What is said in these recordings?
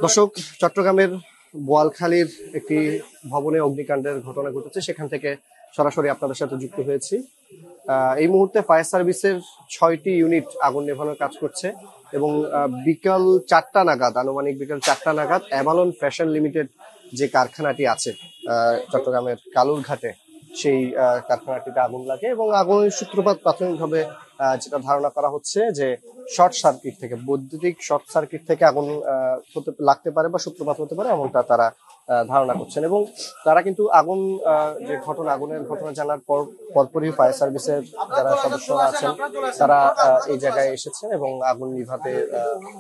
দর্শক, চট্টগ্রামের বোয়ালখালীর একটি ভবনে অগ্নিকাণ্ডের ঘটনা ঘটেছে, সেখান থেকে সরাসরি আপনাদের সাথে যুক্ত হয়েছি। এই মুহূর্তে ফায়ার সার্ভিসের 6টি ইউনিট আগুন নেভানোর কাজ করছে এবং বিকাল 4টা নাগাদ, আনুমানিক বিকাল 4টা নাগাদ অ্যাভালন ফ্যাশন লিমিটেড যে কারখানাটি আছে চট্টগ্রামের কালুরঘাটে, সেই কারখানাটিতে আগুন লাগে এবং আগুনের সূত্রপাত প্রাথমিকভাবে যেটা ধারণা করা হচ্ছে যে শর্ট সার্কিট থেকে, বৈদ্যুতিক শর্ট সার্কিট থেকে আগুন লাগতে পারে বা সূত্রপাত হতে পারে, এমনটা তারা ধারণা করছেন। এবং তারা কিন্তু যে আগুনের ঘটনা জানার পরপরই ফায়ার সার্ভিসের যারা সদস্যরা আছেন তারা এই জায়গায় এসেছেন এবং আগুন নিভাতে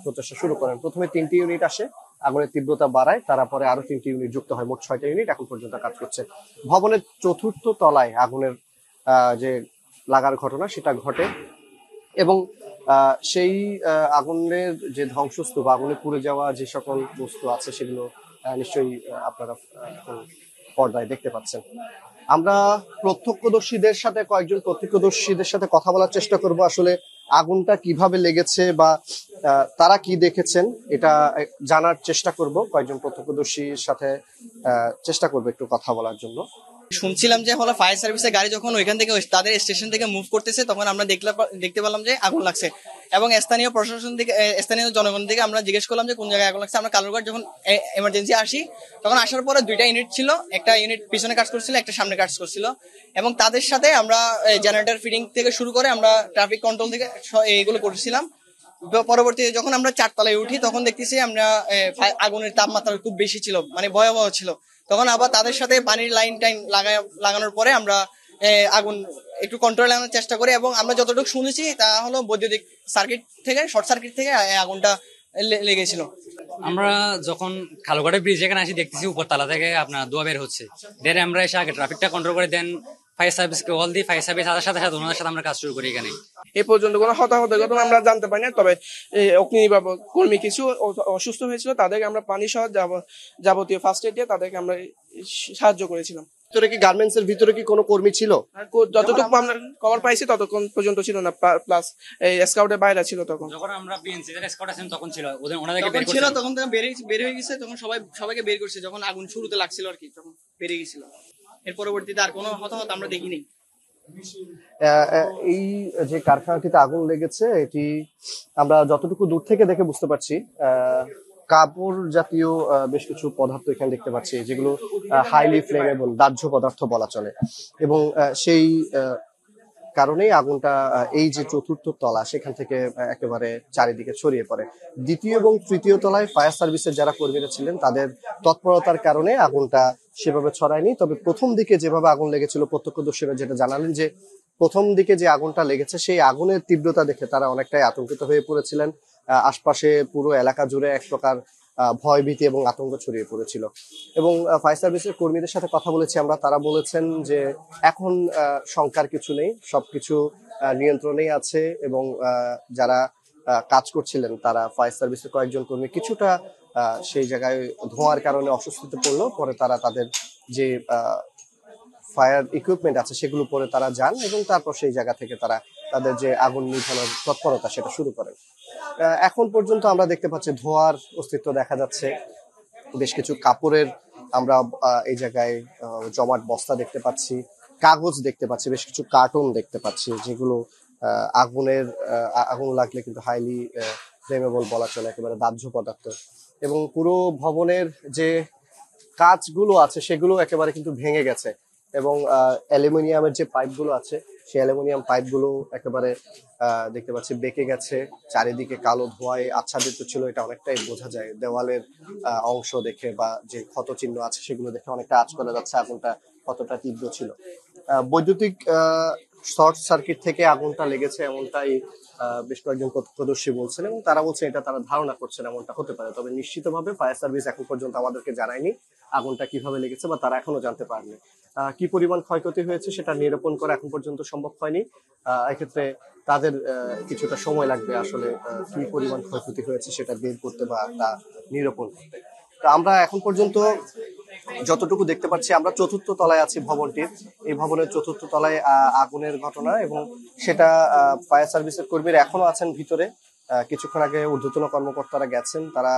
প্রচেষ্টা শুরু করেন। প্রথমে 3টি ইউনিট আসে, আগুনের তীব্রতা বাড়ায়, তারা পরে আরো 3টি ইউনিট যুক্ত হয়, মোট 6টা ইউনিট এখন পর্যন্ত কাজ করছে। ভবনের 4র্থ তলায় আগুনের যে লাগার ঘটনা সেটা ঘটে এবং সেই আগুনের যে ধ্বংসস্তূপ, আগুনে পুড়ে যাওয়া যে সকল বস্তু আছে সেগুলো নিশ্চয়ই আপনারা এখন পর্দায় দেখতে পাচ্ছেন। আমরা কয়েকজন প্রত্যক্ষদর্শীদের সাথে কথা বলার চেষ্টা করব, আসলে আগুনটা কিভাবে লেগেছে বা তারা কি দেখেছেন এটা জানার চেষ্টা করব। কয়েকজন প্রত্যক্ষদর্শীর সাথে চেষ্টা করবো একটু কথা বলার জন্য। শুনছিলাম যে হলো ফায়ার সার্ভিসের গাড়ি যখন ওইখান থেকে তাদের স্টেশন থেকে মুভ করতেছে, তখন আমরা দেখতে পেলাম যে আগুন লাগছে এবং স্থানীয় প্রশাসন থেকে, স্থানীয় জনগণ থেকে আমরা জিজ্ঞেস করলাম যে কোন জায়গায় আগুন লাগছে। আমরা কালুরঘাট যখন এমার্জেন্সি আসি, তখন আসার পরে 2টা ইউনিট ছিল, একটা ইউনিট পিছনে কাজ করছিল, একটা সামনে কাজ করছিল এবং তাদের সাথে আমরা জেনারেটর ফিটিং থেকে শুরু করে আমরা ট্রাফিক কন্ট্রোল থেকে এইগুলো করছিলাম। পরবর্তীতে যখন আমরা 4 তলায় উঠি, তখন দেখতেছি আমরা আগুনের তাপমাত্রা খুব বেশি ছিল, মানে ভয়াবহ ছিল। তখন আবার তাদের সাথে পানির লাইন টাইন লাগানোর পরে আমরা আগুন একটু কন্ট্রোল আনার চেষ্টা করি এবং আমরা যতটুকু শুনেছি তা হলো বৈদ্যুতিক সার্কিট থেকে, শর্ট সার্কিট থেকে আগুনটা লেগেছিল। আমরা যখন খালুঘাটের ব্রিজ এখানে আসি, দেখতেছি উপর তালা থেকে আপনার ধোঁয়া বের হচ্ছে। দেন আমরা এসে আগে ট্রাফিকটা কন্ট্রোল করে দেন ফায়ার সার্ভিসকে কল দিই। ফায়ার সার্ভিস আসার সাথে সাথে ওনাদের সাথে আমরা কাজ শুরু করি। এখানে এ পর্যন্ত কোনো হতাহতের ঘটনা আমরা জানতে পারি না, তবে অগ্নি নির্বাপক কর্মী কিছু অসুস্থ হয়েছিল, তাদেরকে আমরা পানি সহ যাবতীয় ফার্স্ট এড দিয়ে তাদেরকে আমরা সাহায্য করেছিলাম। ভিতরে কি, গার্মেন্টস এর ভিতরে কি কোনো কর্মী ছিল? যতটুকু আমরা খবর পাইছি ততক্ষণ পর্যন্ত ছিল না, প্লাস এই স্কাউটের বাইরে ছিল। তখন যখন আমরা বিএনসি এর স্কোয়াড আছেন তখন ছিল, ওনাদেরকে বের ছিল, তখন বের হয়ে গেছে, তখন সবাইকে বের করছে যখন আগুন শুরুতে লাগছিল আর কি, তখন বেরিয়ে গেছিল। এর পরবর্তীতে আর কোনো হতাহত আমরা দেখিনি। এই যে কারখানাটিতে আগুন লেগেছে, এটি আমরা যতটুকু দূর থেকে দেখে বুঝতে পারছি কাপড় জাতীয় বেশ কিছু পদার্থ এখানে দেখতে পাচ্ছি, যেগুলো হাইলি ফ্লেমেবল, দাহ্য পদার্থ বলা চলে। এবং সেই কারণেই আগুনটা এই যে 4র্থ তলা সেখান থেকে একেবারে চারিদিকে ছড়িয়ে পড়ে। 2য় এবং 3য় তলায় ফায়ার সার্ভিসের যারা কর্মীরা ছিলেন তাদের তৎপরতার কারণে আগুনটা সেভাবে ছড়ায়নি। তবে প্রথম দিকে যেভাবে আগুন লেগেছিল, প্রত্যক্ষদর্শীরা যেটা জানালেন যে প্রথম দিকে যে আগুনটা লেগেছে সেই আগুনের তীব্রতা দেখে তারা অনেকটাই আতঙ্কিত হয়ে পড়েছিলেন। আশপাশে পুরো এলাকা জুড়ে এক প্রকার ভয় ভীতি এবং আতঙ্ক ছড়িয়ে পড়েছিল। এবং ফায়ার সার্ভিসের কর্মীদের সাথে কথা বলেছি আমরা, তারা বলেছেন যে এখন শঙ্কার কিছু নেই, সবকিছু নিয়ন্ত্রণেই আছে এবং যারা কাজ করছিলেন তারা, ফায়ার সার্ভিসের কয়েকজন কর্মী কিছুটা সেই জায়গায় ধোঁয়ার কারণে অসুস্থতে পড়লো, পরে তারা তাদের যে ফায়ার ইকুইপমেন্ট আছে সেগুলো পরে তারা যান এবং তারপর সেই জায়গা থেকে তারা তাদের যে আগুন নিভানোর তৎপরতা সেটা শুরু করেন। এখন পর্যন্ত আমরা দেখতে পাচ্ছি ধোঁয়ার অস্তিত্ব দেখা যাচ্ছে। বেশ কিছু কাপড়ের আমরা এই জায়গায় জমাট বস্তা দেখতে পাচ্ছি, কাগজ দেখতে পাচ্ছি, বেশ কিছু কার্টুন দেখতে পাচ্ছি, যেগুলো আগুন লাগলে কিন্তু হাইলি ফ্লেমেবল বলা চলে, একেবারে দাহ্য পদার্থ। এবং পুরো ভবনের যে কাঁচগুলো আছে সেগুলো একেবারে কিন্তু ভেঙে গেছে এবং অ্যালুমিনিয়ামের যে পাইপগুলো আছে সেই অ্যালুমিনিয়াম পাইপগুলো একেবারে দেখতে পাচ্ছি বেঁকে গেছে। চারিদিকে কালো ধোঁয়ায় আচ্ছাদিত ছিল, এটা অনেকটাই বোঝা যায় দেওয়ালের অংশ দেখে বা যে ক্ষত চিহ্ন আছে সেগুলো দেখে অনেকটা আঁচ করা যাচ্ছে আগুনটা কতটা তীব্র ছিল। বৈদ্যুতিক শর্ট সার্কিট থেকে আগুনটা লেগেছে এমনটাই বেশ কয়েকজন প্রত্যক্ষদর্শী বলছেন এবং তারা বলছে এটা তারা ধারণা করছেন এমনটা হতে পারে। তবে নিশ্চিতভাবে ফায়ার সার্ভিস এখন পর্যন্ত আমাদেরকে জানায়নি আগুনটা কিভাবে লেগেছে বা তারা এখনো জানতে পারেনি। কি পরিমাণ ক্ষয়ক্ষতি হয়েছে সেটা নিরূপণ করা এখন পর্যন্ত সম্ভব হয়নি। এক্ষেত্রে তাদের কিছুটা সময় লাগবে আসলে কি পরিমাণ ক্ষয়ক্ষতি হয়েছে সেটা বের করতে বা তা নিরূপণ করতে। তো আমরা এখন পর্যন্ত যতটুকু দেখতে পাচ্ছি, আমরা 4র্থ তলায় আছি ভবনটির। এই ভবনের 4র্থ তলায় আগুনের ঘটনা এবং সেটা ফায়ার সার্ভিসের কর্মীরা এখনো আছেন ভিতরে। কিছুক্ষণ আগে ঊর্ধ্বতন কর্মকর্তারা গেছেন, তারা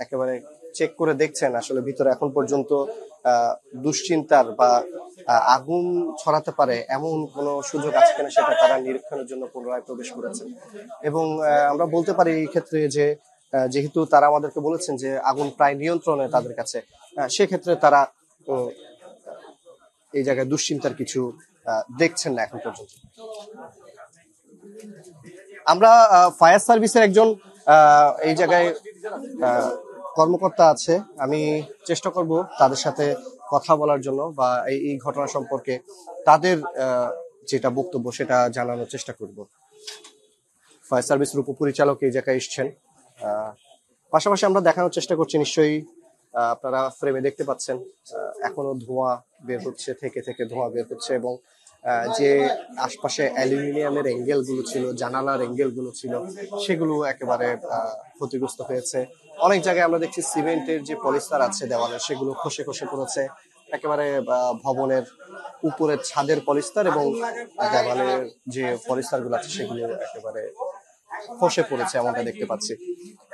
একেবারে চেক করে দেখছেন আসলে ভিতরে এখন পর্যন্ত দুশ্চিন্তার বা আগুন ছড়াতে পারে এমন কোনো সুযোগ আছে কিনা সেটা তারা নিরীক্ষণের জন্য পুনরায় প্রবেশ করেছেন। এবং আমরা বলতে পারি এই ক্ষেত্রে যে যেহেতু তারা আমাদেরকে বলেছেন যে আগুন প্রায় নিয়ন্ত্রণে তাদের কাছে, সেক্ষেত্রে তারা এই জায়গায় দুশ্চিন্তার কিছু দেখছেন না এখন পর্যন্ত। আমরা ফায়ার সার্ভিসের একজন এই জায়গায় কর্মকর্তা আছে, আমি চেষ্টা করব তাদের সাথে কথা বলার জন্য বা এই ঘটনা সম্পর্কে তাদের যেটা বক্তব্য সেটা জানানোর চেষ্টা করব। ফায়ার সার্ভিসের উপপরিচালক এই জায়গায় এসছেন, পাশাপাশি আমরা দেখানোর চেষ্টা করছি, নিশ্চয়ই আপনারা ফ্রেমে দেখতে পাচ্ছেন এখনো ধোঁয়া বের হচ্ছে, থেকে থেকে ধোঁয়া বের হচ্ছে এবং যে আশপাশে অ্যালুমিনিয়ামের অ্যাঙ্গেল গুলো ছিল, জানালার অ্যাঙ্গেল গুলো ছিল, সেগুলো একেবারে ক্ষতিগ্রস্ত হয়েছে। অনেক জায়গায় আমরা দেখছি সিমেন্টের যে পলিস্টার আছে দেওয়ালে সেগুলো খসে খসে পড়েছে, একেবারে ভবনের উপরের ছাদের পলিস্টার এবং দেওয়ালের যে পলিস্টার গুলো আছে সেগুলো একেবারে খসে পড়েছে এমনটা দেখতে পাচ্ছি।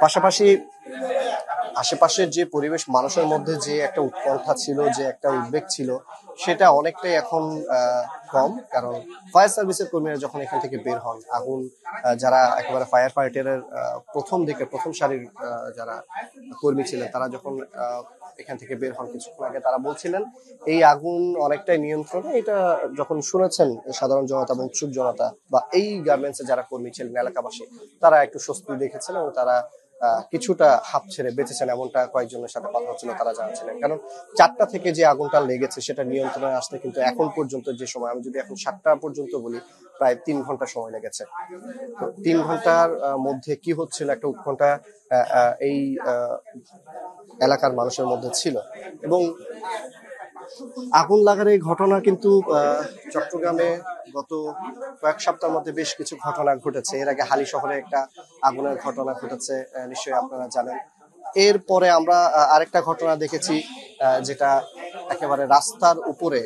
পাশাপাশি আশেপাশের যে পরিবেশ, মানুষের মধ্যে যে একটা উৎকণ্ঠা ছিল, যে একটা উদ্বেগ ছিল, সেটা অনেকটাই এখন কম। কারণ ফায়ার সার্ভিসের কর্মীরা যখন এখান থেকে বের হন, আগুন যারা একেবারে ফায়ার ফাইটারের প্রথম দিকে প্রথম সারির যারা কর্মী ছিলেন, তারা যখন এখান থেকে বের হন কিছুক্ষণ আগে, তারা বলছিলেন এই আগুন অনেকটাই নিয়ন্ত্রণে। এটা যখন শুনেছেন সাধারণ জনতা এবং উৎসুক জনতা বা এই গার্মেন্টসে যারা কর্মী ছিলেন এলাকাবাসী, তারা একটু স্বস্তি দেখেছেন এবং তারা কিছুটা হাঁপ ছেড়ে বেঁচেছেন, এমনটা কয়েকজনের সাথে কথা হচ্ছিল, তারা জানাচ্ছিলেন। কারণ 4টা থেকে যে আগুনটা লেগেছে সেটা নিয়ন্ত্রণে আসতে কিন্তু এখন পর্যন্ত যে সময়, আমি যদি এখন 7টা পর্যন্ত বলি, প্রায় 3 ঘন্টা সময় লেগেছে। তো 3 ঘন্টার মধ্যে কি হচ্ছিল, একটা উৎকণ্ঠা এই এলাকার মানুষের মধ্যে ছিল। এবং আগুন লাগার এই ঘটনা কিন্তু চট্টগ্রামে গত কয়েক সপ্তাহের মধ্যে বেশ কিছু ঘটনা ঘটেছে। এর আগে হালি শহরে একটা আগুনের ঘটনা ঘটেছে, নিশ্চয়ই আপনারা জানেন। এরপরে আমরা আরেকটা ঘটনা দেখেছি, যেটা একেবারে রাস্তার উপরে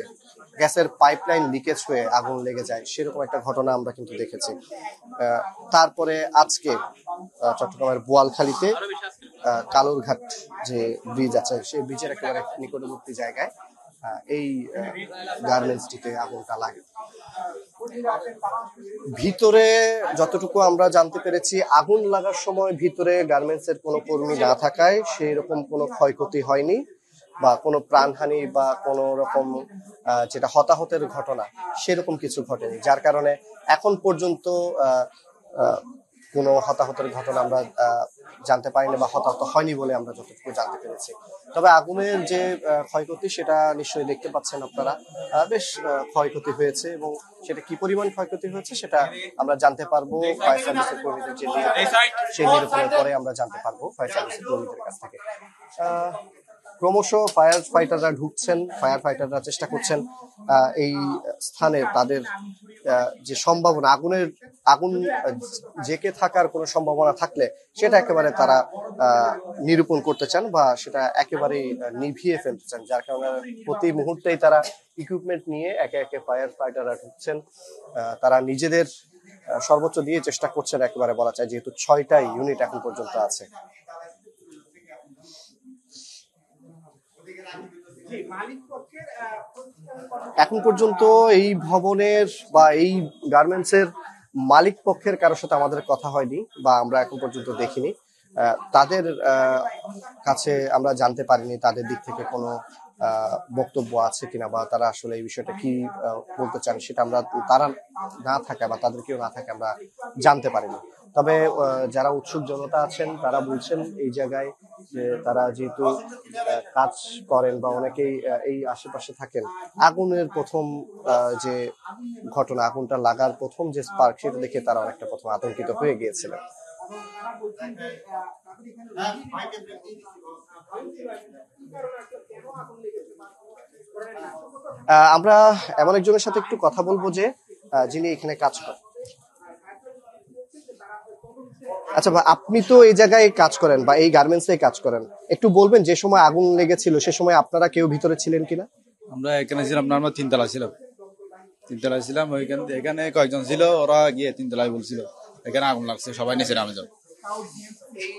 গ্যাসের পাইপলাইন লিকেজ হয়ে আগুন লেগে যায়, সেরকম একটা ঘটনা আমরা কিন্তু দেখেছি। তারপরে আজকে চট্টগ্রামের বোয়ালখালীতে কালুরঘাট যে ব্রিজ আছে, সেই ব্রিজের একেবারে নিকটবর্তী জায়গায় এই গার্মেন্টসটিতে আগুনটা লাগে। ভিতরে যতটুকু আমরা জানতে পেরেছি, আগুন লাগার সময় ভিতরে গার্মেন্টস এর কোনো কর্মী না থাকায় সেই রকম কোনো ক্ষয়ক্ষতি হয়নি বা কোনো প্রাণহানি বা কোনো রকম যেটা হতাহতের ঘটনা সেরকম কিছু ঘটেনি, যার কারণে এখন পর্যন্ত কোনো হতাহতের ঘটনা আমরা জানতে পারিনি বা হতাহত হয়নি বলে আমরা যতটুকু জানতে পেরেছি। তবে আগুনের যে ক্ষয়ক্ষতি সেটা নিশ্চয়ই দেখতে পাচ্ছেন আপনারা, বেশ ক্ষয়ক্ষতি হয়েছে এবং সেটা কি পরিমাণ ক্ষয়ক্ষতি হয়েছে সেটা আমরা জানতে পারবো ফায়ার সার্ভিসের কর্মীদের যে সেই নিরূপণের পরে আমরা জানতে পারবো ফায়ার সার্ভিসের কর্মীদের কাছ থেকে। ক্রমশ ফায়ার ফাইটাররা ঢুকছেন, ফায়ার ফাইটাররা চেষ্টা করছেন এই স্থানে তাদের যে সম্ভাবনা, আগুন জেকে থাকার কোনো সম্ভাবনা থাকলে সেটা একেবারে তারা নিরূপণ করতে চান বা সেটা একেবারেই নিভিয়ে ফেলতে চান, যার কারণে প্রতি মুহূর্তেই তারা ইকুইপমেন্ট নিয়ে একে একে ফায়ার ফাইটাররা ঢুকছেন। তারা নিজেদের সর্বোচ্চ দিয়ে চেষ্টা করছেন একেবারে বলা যায়, যেহেতু 6টা ইউনিট এখন পর্যন্ত আছে। এখন পর্যন্ত এই ভবনের বা এই গার্মেন্টস এর মালিক পক্ষের কারোর সাথে আমাদের কথা হয়নি বা আমরা এখন পর্যন্ত দেখিনি। তাদের কাছে আমরা জানতে পারিনি তাদের দিক থেকে কোনো বক্তব্য আছে কিনা বা তারা আসলে এই বিষয়টা কি বলতে চান, সেটা আমরা তারা না থাকা বা তাদের কেউ না থাকে আমরা জানতে পারিনি। তবে যারা উৎসুক জনতা আছেন তারা বলছেন এই জায়গায় যে তারা যেহেতু কাজ করেন বা অনেকেই এই আশেপাশে থাকেন, আগুনের প্রথম যে ঘটনা, আগুনটা লাগার প্রথম যে স্পার্ক, সেটা দেখে তারা অনেকটা প্রথম আতঙ্কিত হয়ে গিয়েছিলেন। আমরা এমন একজনের সাথে একটু কথা বলবো যে যিনি এখানে কাজ করেন। আচ্ছা ভাই, আপনি তো এই জায়গায় কাজ করেন বা এই গার্মেন্টস এ কাজ করেন, একটু বলবেন যে সময় আগুন লেগেছিল সে সময় আপনারা কেউ ভিতরে ছিলেন কিনা? আমরা এখানে ছিলাম না, আমরা 3 তলা ছিলাম। এখানে কয়েকজন ছিল, ওরা গিয়ে 3 তলায় বলছিল এখানে আগুন লাগছে, সবাই নিচে নামে যাও। এই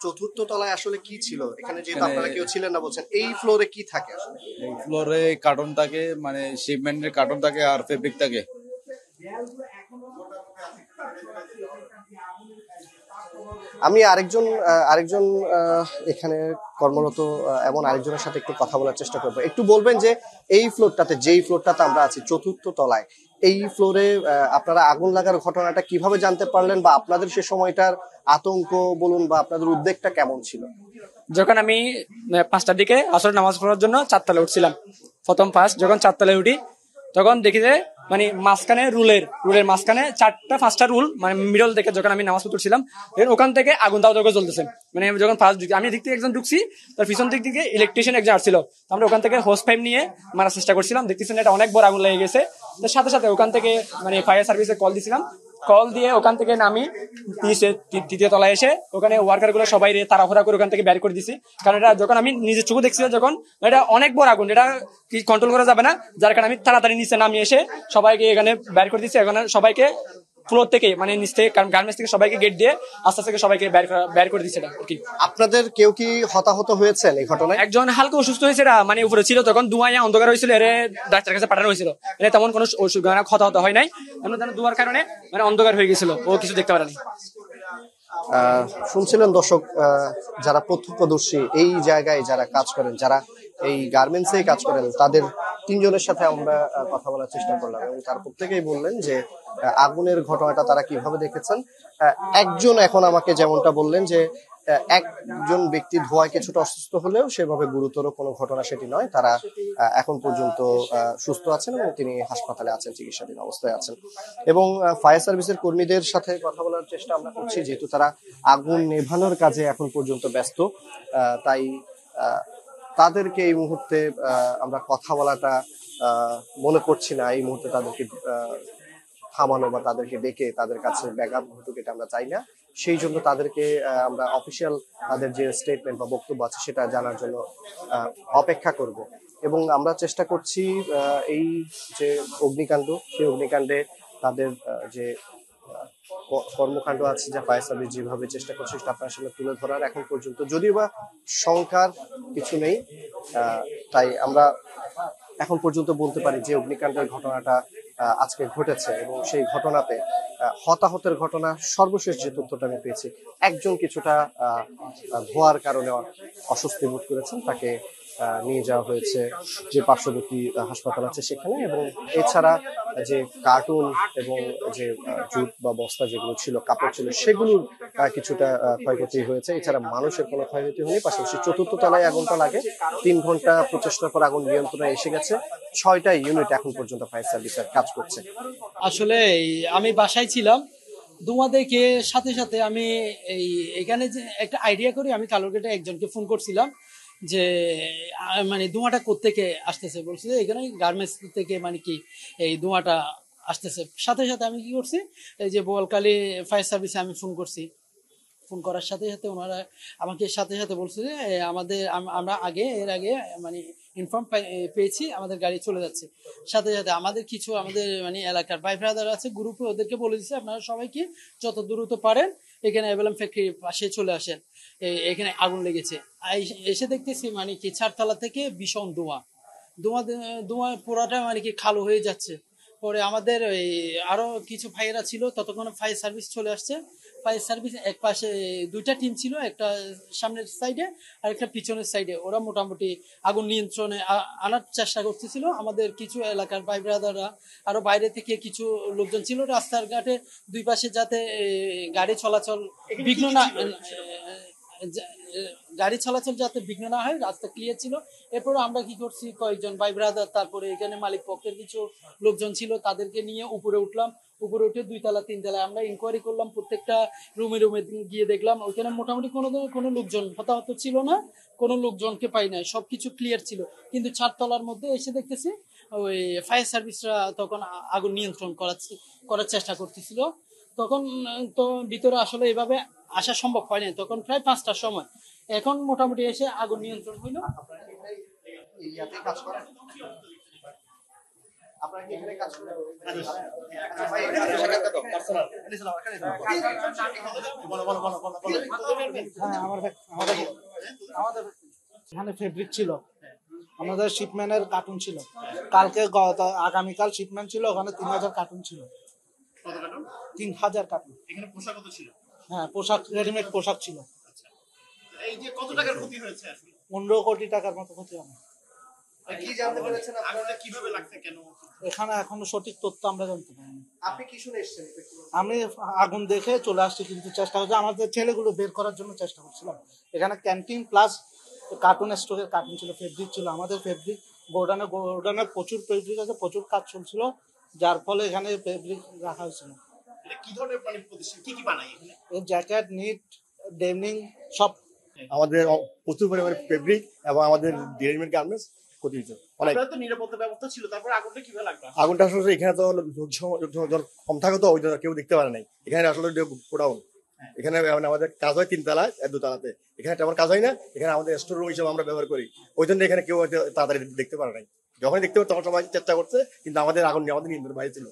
চতুর্থ তলায় আসলে কি ছিল এখানে, যেহেতু এখানে- আপনারা কেউ ছিলেন না বলছেন, এই ফ্লোরে কি থাকে আসলে? এই ফ্লোরে কার্টন থাকে, মানে শিপমেন্টের কার্টন থাকে আর ফেব্রিক থাকে। আমি আরেকজন এখানে কর্মরত এমন আরেকজনের সাথে একটু কথা বলার চেষ্টা করবো। একটু বলবেন যে এই ফ্লোরটাতে, যেই ফ্লোরটাতে আমরা আছি চতুর্থ তলায়, এই ফ্লোরে আপনারা আগুন লাগার ঘটনাটা কিভাবে জানতে পারলেন, বা আপনাদের সে সময়টার আতঙ্ক বলুন বা আপনাদের উদ্বেগটা কেমন ছিল? যখন আমি 5টার দিকে আসর নামাজ পড়ার জন্য 4তলায় উঠছিলাম, প্রথম ফার্স্ট যখন 4তলায় উঠি তখন দেখি যে মানে মাঝখানে রুলের মাঝখানে 4টা-5টা রুল, মানে মিডল থেকে যখন আমি নামাজ পড়ছিলাম ওখান থেকে আগুন দাও দাও চলতেছে। মানে যখন ফার্স্ট আমি দিক থেকে একজন ঢুকছি, তার পিছন দিক থেকে ইলেকট্রিশিয়ান একজন আসছিল, আমরা ওখান থেকে হোস পাইপ নিয়ে মারার চেষ্টা করছিলাম, দেখতেছেন এটা অনেক বড় আগুন লেগে গেছে। তার সাথে সাথে ওখান থেকে মানে ফায়ার সার্ভিসে কল দিছিলাম, কল দিয়ে ওখান থেকে নামি তৃতীয় তলায় এসে ওখানে ওয়ার্কার গুলো সবাই তাড়াহুড়া করে ওখান থেকে বের করে দিছি। কারণ এটা যখন আমি নিজের চোখে দেখছিলাম, যখন এটা অনেক বড় আগুন, এটা কন্ট্রোল করা যাবে না, যার কারণে আমি তাড়াতাড়ি নিচে নামিয়ে এসে সবাইকে এখানে বের করে দিচ্ছি। এখানে সবাইকে ফ্লোর থেকে, মানে নিচ থেকে, কারণ গার্মেন্টস থেকে সবাইকে গেট দিয়ে আস্তে আস্তে সবাইকে বের করে দিচ্ছে। আপনাদের কেউ কি হতাহত হয়েছেন এই ঘটনায়? একজন হালকা অসুস্থ হয়েছে, মানে উপরে ছিল, তখন ধোঁয়ায় অন্ধকার হয়েছিল, এর ডাক্তার কাছে পাঠানো হয়েছিল। এর তেমন কোনো হতাহত হয় নাই, ধোঁয়ার কারণে মানে অন্ধকার হয়ে গেছিল, ও কিছু দেখতে পারেনি। শুনছিলেন দর্শক, যারা প্রত্যক্ষদর্শী, এই জায়গায় যারা কাজ করেন, যারা এই গার্মেন্টসে কাজ করেন, তাদের 3জনের সাথে আমরা কথা বলার চেষ্টা করলাম এবং তার প্রত্যেকেই বললেন যে আগুনের ঘটনাটা তারা কিভাবে দেখেছেন। একজন এখন আমাকে যেমনটা বললেন যে একজন ব্যক্তি ধোঁয়ায় কিছুটা অসুস্থ হলেও সেভাবে গুরুতর কোনো ঘটনা সেটি নয়, তারা এখন পর্যন্ত সুস্থ আছেন এবং তিনি হাসপাতালে আছেন, চিকিৎসাধীন অবস্থায় আছেন। এবং ফায়ার সার্ভিসের কর্মীদের সাথে কথা বলার চেষ্টা আমরা করছি, যেহেতু তারা আগুন নেভানোর কাজে এখন পর্যন্ত ব্যস্ত, তাই তাদেরকে এই মুহূর্তে আমরা কথা বলাটা মনে করছি না। এই মুহূর্তে তাদেরকে থামানো বা তাদেরকে ডেকে তাদের কাছে ব্যাঘাত ঘটুক এটা আমরা চাই না। সেই জন্য তাদেরকে আমরা অফিসিয়াল তাদের যে স্টেটমেন্ট বা বক্তব্য আছে সেটা জানার জন্য অপেক্ষা করব। এবং আমরা চেষ্টা করছি এই যে অগ্নিকাণ্ড, সেই অগ্নিকাণ্ডে তাদের যে কর্মকাণ্ড আছে, যা ফায়ার সার্ভিস যেভাবে চেষ্টা করছে সেটা আপনার সামনে তুলে ধরার। এখন পর্যন্ত যদিও বা সংখ্যার কিছু নেই, তাই আমরা এখন পর্যন্ত বলতে পারি যে অগ্নিকাণ্ডের ঘটনাটা আজকে ঘটেছে এবং সেই ঘটনাতে হতাহতের ঘটনা সর্বশেষ যে তথ্যটা আমি পেয়েছি, একজন কিছুটা ধোয়ার কারণে অস্বস্তি বোধ করেছেন, তাকে নিয়ে যাওয়া হয়েছে যে পার্শ্ববর্তী হাসপাতাল আছে সেখানে। এবং এছাড়া যে কার্টুন এবং যে জুট বা বস্তা যেগুলো ছিল, কাপড় ছিল, সেগুলোর কিছুটা ক্ষয়ক্ষতি হয়েছে। এছাড়া মানুষের কোনো ক্ষয়ক্ষতি হয়নি। পাশাপাশি চতুর্থ তলায় আগুনটা লাগে, 3 ঘন্টা প্রচেষ্টার পর আগুন নিয়ন্ত্রণে এসে গেছে। 6টা ইউনিট এখন পর্যন্ত ফায়ার সার্ভিসের কাজ করছে। আসলে আমি বাসায় ছিলাম, ধোঁয়া দেখে সাথে সাথে আমি এখানে যে একটা আইডিয়া করি, আমি কালুরঘাটে একজনকে ফোন করছিলাম যে মানে ধোঁয়াটা কোত্থেকে আসতেছে, বলছে যে এখানে গার্মেন্টস থেকে মানে কি এই ধোঁয়াটা আসতেছে। সাথে সাথে আমি কি করছি, এই যে বোয়ালখালী ফায়ার সার্ভিসে আমি ফোন করছি। ফোন করার সাথে সাথে ওনারা আমাকে সাথে সাথে বলছে যে আমরা এর আগে মানে ইনফর্ম পেয়েছি, আমাদের গাড়ি চলে যাচ্ছে। সাথে সাথে আমাদের মানে এলাকার ভাই ব্রাদার আছে গ্রুপে, ওদেরকে বলে দিচ্ছে আপনারা সবাইকে যত দ্রুত পারেন এখানে অ্যাভেলাম ফ্যাক্টরির পাশে চলে আসেন, এখানে আগুন লেগেছে। এসে দেখতেছি মানে কি 4তলা থেকে ভীষণ ধোঁয়া ধোঁয়া ধোঁয়া পুরাটা মানে কি কালো হয়ে যাচ্ছে। পরে আমাদের আরো কিছু ভাইয়েরা ছিল, ততক্ষণ ফায়ার সার্ভিস চলে আসছে। ফায়ার সার্ভিস এক পাশে 2টা টিম ছিল, একটা সামনের সাইডে আর একটা পিছনের সাইডে। ওরা মোটামুটি আগুন নিয়ন্ত্রণে আনার চেষ্টা করতেছিল। আমাদের কিছু এলাকার ভাই ব্রাদাররা আরো বাইরে থেকে কিছু লোকজন ছিল রাস্তার ঘাটে, 2 পাশে যাতে গাড়ি চলাচল বিঘ্ন না গাড়ি চলাচল যাতে বিঘ্ন না হয়, রাস্তা ক্লিয়ার ছিল। এরপর আমরা কি করছি, কয়েকজন ভাই ব্রাদার, তারপরে এখানে মালিক পক্ষের কিছু লোকজন ছিল, তাদেরকে নিয়ে উপরে উঠলাম। উপরে উঠে 2 তলা 3 তলায় আমরা ইনকোয়ারি করলাম, প্রত্যেকটা রুমে রুমে গিয়ে দেখলাম ওইখানে মোটামুটি কোনো লোকজন হতাহত ছিল না, কোনো লোকজনকে পাই নাই, সবকিছু ক্লিয়ার ছিল। কিন্তু 4তলার মধ্যে এসে দেখতেছি ওই ফায়ার সার্ভিসরা তখন আগুন নিয়ন্ত্রণ করার চেষ্টা করতেছিল। তখন তো ভিতরে আসলে এভাবে আসা সম্ভব হয় না, তখন প্রায় 5টার সময়। এখন মোটামুটি এসে আগুন নিয়ন্ত্রণ হইল। আপনারা কি এখানে কাজ করেন? এখানে ফেব্রিক ছিল, আমাদের শিপম্যানের কার্টুন ছিল, আগামীকাল শিপম্যান ছিল, ওখানে 3000 কার্টুন ছিল। 3000 কার্টুন। এখানে পোশাক কত ছিল? হ্যাঁ, পোশাক, রেডিমেড পোশাক ছিল। এই যে কত টাকার ক্ষতি হয়েছে আসলে? 15 কোটি টাকার মতো ক্ষতি হবে। কি জানতে পেরেছেন আপনারা? আগুনটা কিভাবে লাগছে, কেন? এখানে এখনো সঠিক তথ্য আমরা জানতে পারিনি। আপনি কি শুনে এসেছেন? আমি আগুন দেখে চলে আসছি, কিন্তু চেষ্টা করছি, আমাদের ছেলেগুলো বের করার জন্য চেষ্টা করছিলাম। এখানে ক্যান্টিন প্লাস কার্টুন স্টোরের কার্টুন ছিল, ফেব্রিক ছিল, আমাদের ফেব্রিক গোডানে প্রচুর ফেব্রিক আছে, প্রচুর কাজ চলছিল, যার ফলে এখানে ফেব্রিক রাখা হয়েছিল। এটা কি ধরনের মানে প্রতিষ্ঠান, কি কি বানায় এখানে? এর জ্যাকেট, নিট, ডেনিম সব। আমাদের প্রচুর পরিমাণে ফেব্রিক এবং আমাদের রেডিমেড গার্মেন্টস ক্ষতি হয়েছে অনেক। আপনাদের তো নিরাপত্তা ব্যবস্থা ছিল, তারপরে আগুনটা কিভাবে লাগলো? আগুনটা আসলে এখানে তো কম থাকে তো ওই জন্য কেউ দেখতে পারে নাই। এখানে আসলে গোডাউন, এখানে আমাদের কাজ হয় 3 তলায়, 2 তলাতে। এখানে তেমন কাজ হয় না, এখানে আমাদের স্টোর রুম হিসেবে আমরা ব্যবহার করি, ওই জন্য এখানে কেউ তাড়াতাড়ি দেখতে পারে নাই। যখন দেখতে পারে তখন সবাই চেষ্টা করছে, কিন্তু আমাদের আগুন আমাদের নিয়ন্ত্রণের বাইরে ছিল।